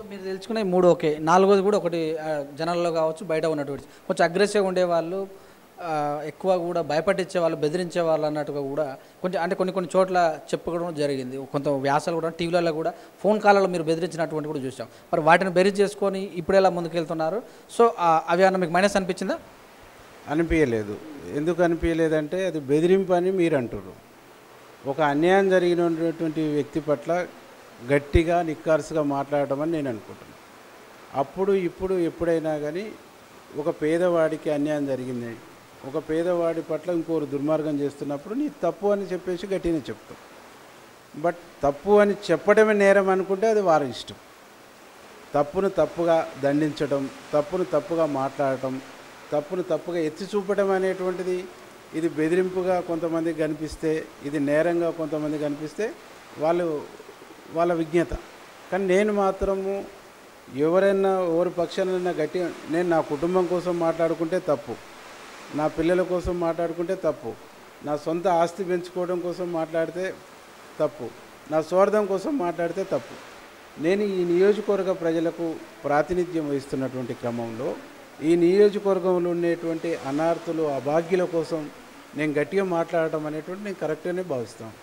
So మీరు తెలుసుకునే 3 okay. నాలుగోది కూడా ఒకటి జనాల్లో కావచ్చు, బయట ఉన్నటువంటి కొంచెం అగ్రెసివ్‌గా ఉండేవాళ్ళు, ఎక్కువ కూడా భయపట్టించేవాళ్ళు, బెదిరించేవాళ్ళు అన్నట్టుగా కూడా కొంచెం అంటే కొన్ని కొన్ని చోట్ల చెప్పుకోవడం జరిగింది. కొంత వ్యాసాలు కూడా టీవీలలో కూడా ఫోన్ కాల్‌లో మీరు బెదిరించినటువంటి కూడా చూసాం. మరి వాటిని బేరీజ్ చేసుకొని ఇప్పుడెలా ముందుకెళ్తున్నారు? సో, అవి ఏమన్నా మీకు మైనస్ అనిపించిందా? అనిపించలేదు. ఎందుకు అనిపించలేదంటే అది బెదిరింపు అని మీరు అంటుర్రు. ఒక అన్యాయం జరిగినటువంటి వ్యక్తి పట్ల గట్టిగా నిక్కార్సుగా మాట్లాడడం అని నేను అనుకుంటున్నాను. అప్పుడు ఇప్పుడు ఎప్పుడైనా కానీ ఒక పేదవాడికి అన్యాయం జరిగింది, ఒక పేదవాడి పట్ల ఇంకోరు దుర్మార్గం చేస్తున్నప్పుడు నీ తప్పు అని చెప్పేసి గట్టిగా చెప్తాం. బట్ తప్పు అని చెప్పడమే నేరం అనుకుంటే అది వారి ఇష్టం. తప్పును తప్పుగా దండించడం, తప్పును తప్పుగా మాట్లాడటం, తప్పును తప్పుగా ఎత్తి చూపడం అనేటువంటిది ఇది బెదిరింపుగా కొంతమందికి కనిపిస్తే, ఇది నేరంగా కొంతమంది కనిపిస్తే వాళ్ళ విజ్ఞత. కానీ నేను మాత్రము ఎవరైనా ఎవరి పక్షానైనా గట్టిగా నేను నా కుటుంబం కోసం మాట్లాడుకుంటే తప్పు, నా పిల్లల కోసం మాట్లాడుకుంటే తప్పు, నా సొంత ఆస్తి పెంచుకోవడం కోసం మాట్లాడితే తప్పు, నా స్వార్థం కోసం మాట్లాడితే తప్పు. నేను ఈ నియోజకవర్గ ప్రజలకు ప్రాతినిధ్యం వహిస్తున్నటువంటి క్రమంలో ఈ నియోజకవర్గంలో ఉండేటువంటి అనార్థులు, అభాగ్యుల కోసం నేను గట్టిగా మాట్లాడటం అనేటువంటి నేను కరెక్ట్గానే భావిస్తాను.